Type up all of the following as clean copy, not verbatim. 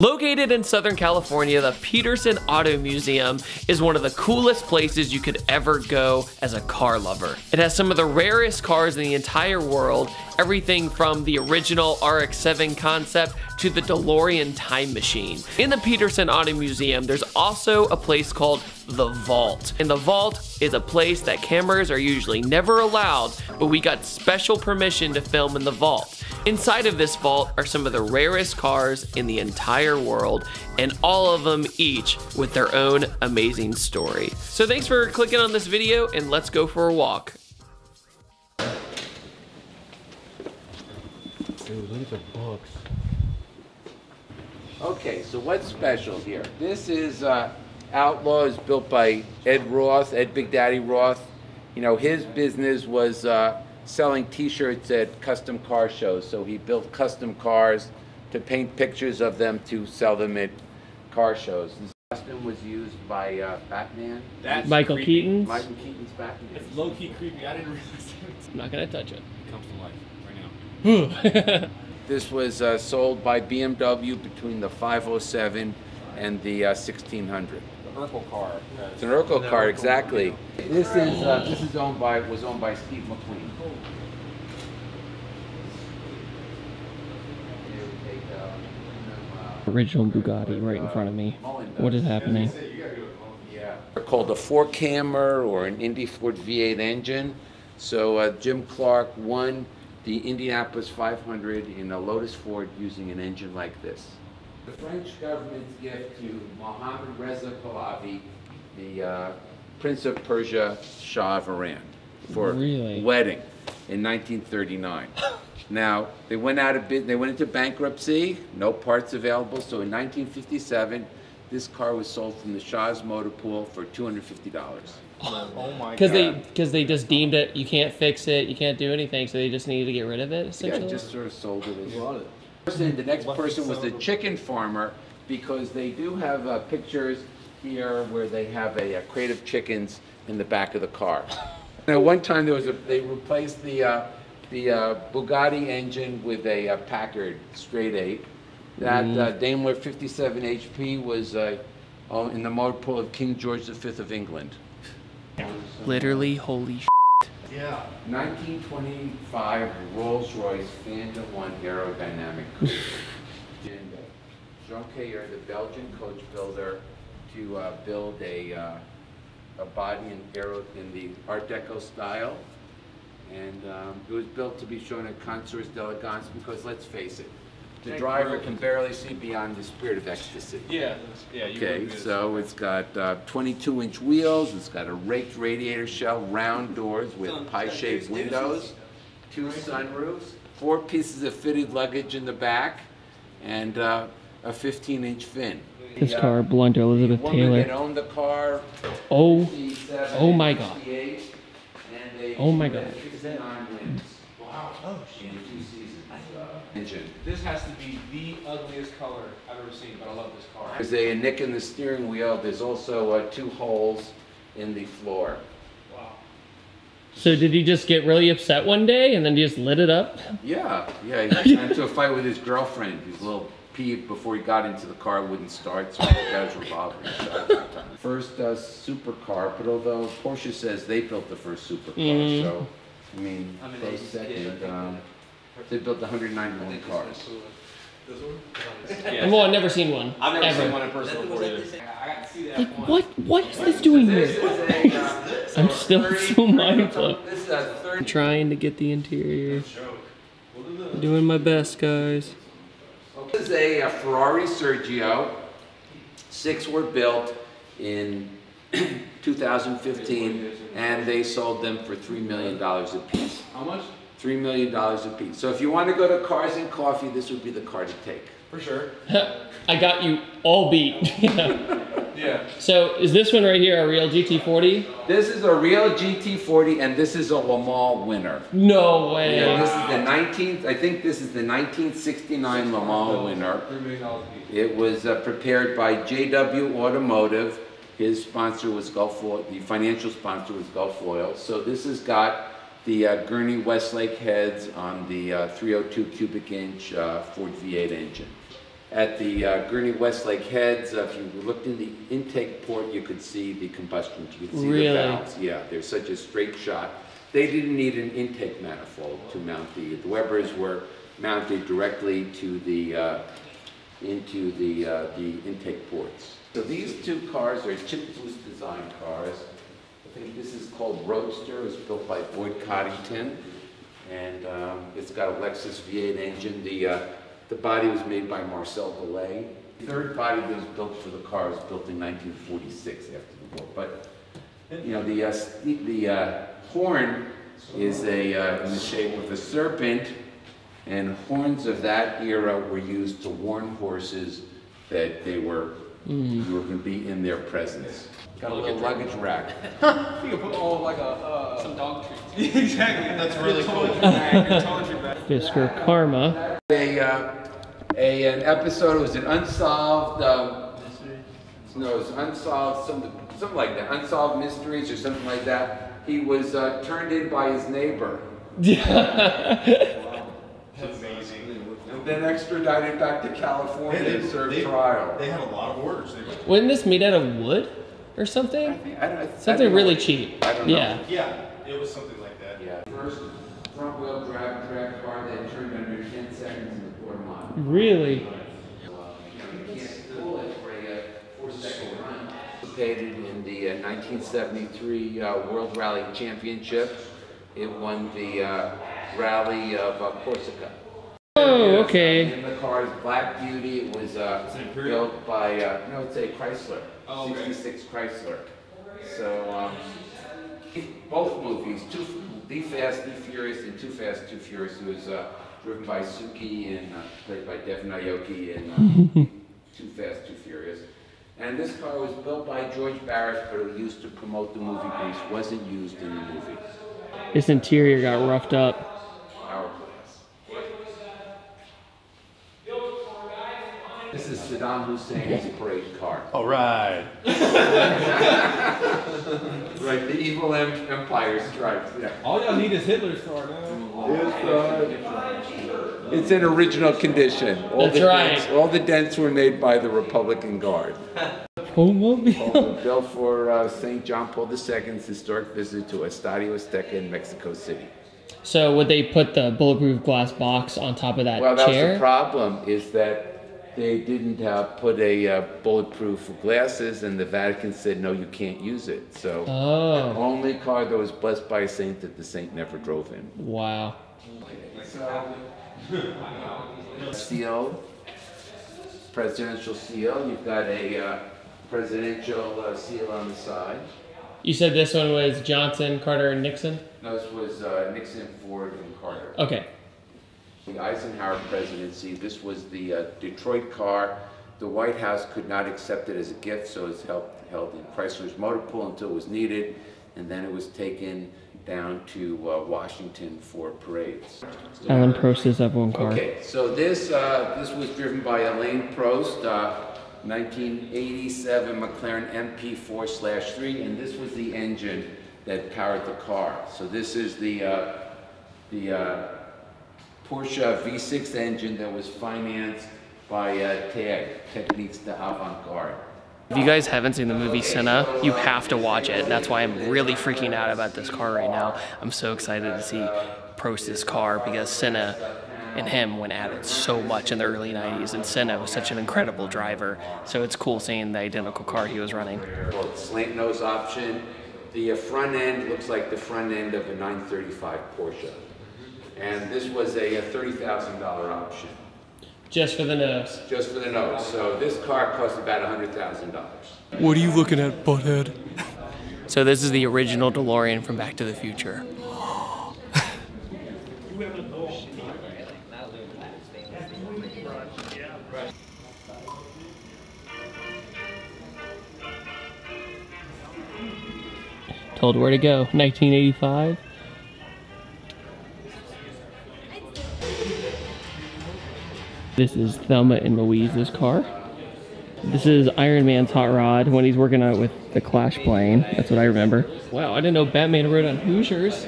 Located in Southern California, the Peterson Auto Museum is one of the coolest places you could ever go as a car lover. It has some of the rarest cars in the entire world, everything from the original RX-7 concept to the DeLorean time machine. In the Peterson Auto Museum, there's also a place called the Vault. And the Vault is a place that cameras are usually never allowed, but we got special permission to film in the vault. Inside of this vault are some of the rarest cars in the entire world, and all of them each with their own amazing story. So thanks for clicking on this video, and let's go for a walk. Dude, look at the books. Okay, so what's special here? This is Outlaw, is built by Ed Roth, Ed Big Daddy Roth. You know, his business was selling t-shirts at custom car shows. So he built custom cars to paint pictures of them to sell them at car shows. This costume was used by Batman. That's Michael Keaton's? Michael Keaton's Batman. It's low-key creepy. I didn't realize it. I'm not gonna touch it. It comes to life right now. This was sold by BMW between the 507 and the 1600. The Urkel car. It's an Urkel car, exactly. This is owned by Steve McQueen. Original Bugatti right in front of me. What is happening? They're called a four-cammer or an Indy Ford V8 engine. So Jim Clark won the Indianapolis 500 in a Lotus Ford using an engine like this. The French government's gift to Mohammad Reza Pahlavi, the Prince of Persia, Shah of Iran, for wedding in 1939. Now, they went into bankruptcy, no parts available, so in 1957, this car was sold from the Shah's motor pool for $250. Oh my God. Because they just deemed it, you can't fix it, you can't do anything, so they just needed to get rid of it, essentially? Yeah, just sort of sold it as the next person was the chicken farmer, because they do have pictures here where they have a crate of chickens in the back of the car. Now, one time they replaced the Bugatti engine with a Packard straight 8. That Daimler 57 HP was in the motor pool of King George V of England. Literally, holy shit. Yeah. 1925 Rolls-Royce Phantom 1 aerodynamic coupe. Jean Cayer, the Belgian coach builder, to build a body in the Art Deco style. And it was built to be shown at Concours d'Elegance because, let's face it, the driver can barely see beyond the Spirit of Ecstasy. Yeah. Okay, so it's got 22-inch wheels, it's got a raked radiator shell, round doors with pie-shaped windows, 2 sunroofs, 4 pieces of fitted luggage in the back, and a 15-inch fin. This car belonged to Elizabeth the Taylor. Woman that owned the car. Oh my God. Oh my God. 69 wins. Wow. Oh, shit. In 2 seasons. Engine. This has to be the ugliest color I've ever seen, but I love this car. There's a nick in the steering wheel. There's also 2 holes in the floor. Wow. So did he just get really upset one day and then just lit it up? Yeah. He got into a fight with his girlfriend. He was a little peeved before he got into the car, wouldn't start, so he got his revolver and shot it. First supercar, but although Porsche says they built the first supercar, so I mean close second. They built 191 cars. Well, I've never seen one. I've never ever. seen one in person before either. I got to see that Like, what is this doing here? I'm still so mindful. I'm trying to get the interior. Doing my best, guys. This is a Ferrari Sergio. 6 were built in 2015, and they sold them for $3 million a piece. How much? $3 million a piece. So if you want to go to Cars and Coffee, this would be the car to take. For sure. I got you all beat. Yeah. So is this one right here a real GT40? This is a real GT40, and this is a Le Mans winner. No way. Yeah, this is the 19th. I think this is the 1969 Le Mans winner. $3 million a piece. It was prepared by JW Automotive. His sponsor was Gulf Oil. The financial sponsor was Gulf Oil. So this has got the Gurney Westlake heads on the 302 cubic inch Ford V8 engine. at the Gurney Westlake heads. If you looked in the intake port, you could see the combustion. You could see the valves. Yeah, there's such a straight shot. They didn't need an intake manifold to mount the Webers were mounted directly to the into the intake ports. So these two cars are chip boost design cars. I think this is called Roadster. It was built by Boyd Coddington, and it's got a Lexus V8 engine. The body was made by Marcel Delay. The third body that was built for the car was built in 1946 after the war. But you know, the horn is in the shape of a serpent, and horns of that era were used to warn horses that they were you were going to be in their presence. Got a little luggage rack. You can put all like some dog treats. Exactly, that's really cool. Fisker Karma. An episode, it was an unsolved, no, it was unsolved, something like that, unsolved mysteries or something like that. He was turned in by his neighbor. That's amazing. And then extradited back to California to serve trial. They had a lot of orders. Wasn't this made out of wood or something? Something really cheap. I don't know. Yeah. Yeah, it was something like that. Yeah. First front-wheel drive track car that turned under 10 seconds in the quarter mile. Really? You can't pull it for a 4-second run. Participated in the 1973 World Rally Championship. It won the Rally of Corsica. Oh, okay. And the car is Black Beauty. It was built by, no, it's a Chrysler, 66 Chrysler. So both movies, The Fast, The Furious, and Too Fast, Too Furious, was driven by Suki and played by Devin Aoki in Too Fast, Too Furious. And this car was built by George Barris, but it was used to promote the movie, but it wasn't used in the movie. This interior got roughed up. This is Saddam Hussein's parade car. All right. Right, the evil empire strikes. Yeah. All y'all need is Hitler's car now. It's in original condition. All the dents were made by the Republican Guard. Built for St. John Paul II's historic visit to Estadio Azteca in Mexico City. So would they put the bulletproof glass box on top of that chair? Well, that's the problem, is that they didn't put a bulletproof glasses, and the Vatican said, no, you can't use it. So only car that was blessed by a saint that the saint never drove in. Wow. Seal, presidential seal. You've got a presidential seal on the side. You said this one was Johnson, Carter, and Nixon? No, this was Nixon, Ford, and Carter. Okay. The Eisenhower presidency, this was the Detroit car. The White House could not accept it as a gift, so it's held in Chrysler's motor pool until it was needed, and then it was taken down to Washington for parades. Alan Prost's F1 car. Okay, so this was driven by Alain Prost, 1987 McLaren MP4/3, and this was the engine that powered the car. So this is the Porsche V6 engine that was financed by Tej, Techniques d'Avant-Garde. If you guys haven't seen the movie Senna, you have to watch it. That's why I'm really freaking out about this car right now. I'm so excited to see Prost's car because Senna and him went at it so much in the early 90s, and Senna was such an incredible driver. So it's cool seeing the identical car he was running. Well, slant nose option. The front end looks like the front end of a 935 Porsche. And this was a $30,000 option. Just for the nose? Just for the nose. So this car cost about $100,000. What are you looking at, butthead? So this is the original DeLorean from Back to the Future. Told where to go. 1985. This is Thelma and Louise's car. This is Iron Man's hot rod when he's working out with the Clash plane. That's what I remember. Wow, I didn't know Batman rode on Hoosiers.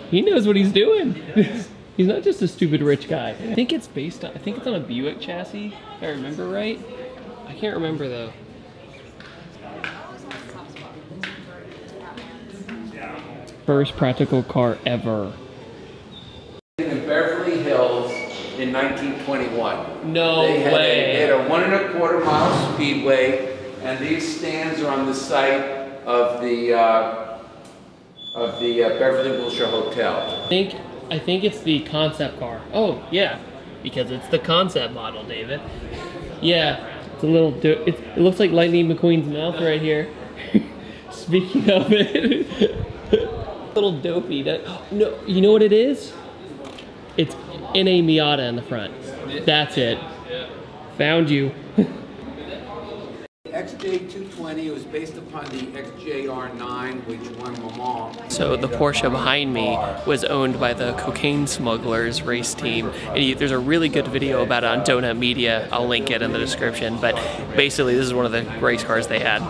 He knows what he's doing. He's not just a stupid rich guy. I think it's based on, I think it's on a Buick chassis, if I remember right. I can't remember though. First practical car ever. In Beverly Hills in 1921. No They had a 1.25 mile speedway, and these stands are on the site of the Beverly Wilshire Hotel. I think it's the concept car. Oh yeah, because it's the concept model, David. Yeah, it's a little. It looks like Lightning McQueen's mouth right here. Speaking of it, little dopey. No, you know what it is? It's in a Miata in the front. That's it. Found you. XJ220 was based upon the XJR9, which won Le Mans. So the Porsche behind me was owned by the cocaine smugglers race team, and there's a really good video about it on Donut Media. I'll link it in the description, but basically this is one of the race cars they had.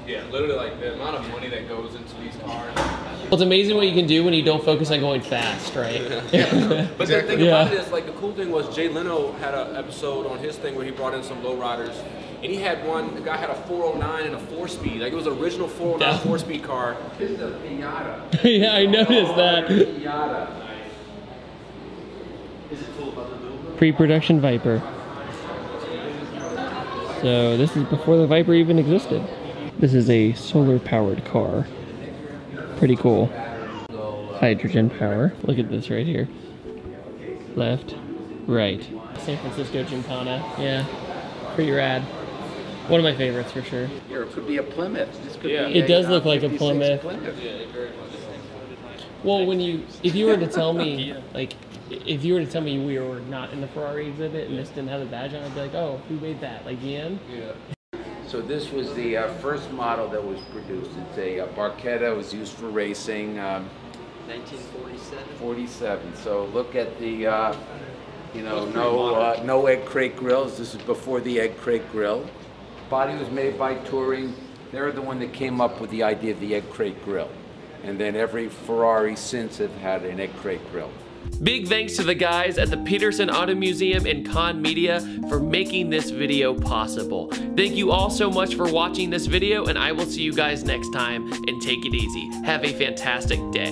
Yeah, literally like the amount of money that goes into these cars. Well, it's amazing what you can do when you don't focus on going fast, right? Yeah. But the thing about it is, like, the cool thing was Jay Leno had an episode on his thing where he brought in some lowriders, and he had one. The guy had a 409 and a 4-speed. Like, it was an original 409 4-speed car. This is a Pinata. Yeah, I noticed that. Pinata. Pre-production Viper. So this is before the Viper even existed. This is a solar-powered car. Pretty cool. Hydrogen power. Look at this right here. Left, right. San Francisco Gymkhana. Yeah, pretty rad. One of my favorites for sure. Here, it could be a Plymouth. This could be It does look like a 56 Plymouth. Well, if you were to tell me, like, if you were to tell me we were not in the Ferrari exhibit and this didn't have the badge on, I'd be like, oh, who made that? Like, Ian? Yeah. So this was the first model that was produced. It's a Barchetta. It was used for racing. 1947. 47. So look at the, no egg crate grills. This is before the egg crate grill. Body was made by Touring. They're the one that came up with the idea of the egg crate grill. And then every Ferrari since have had an egg crate grill. Big thanks to the guys at the Peterson Auto Museum and Con Media for making this video possible. Thank you all so much for watching this video, and I will see you guys next time, and take it easy. Have a fantastic day.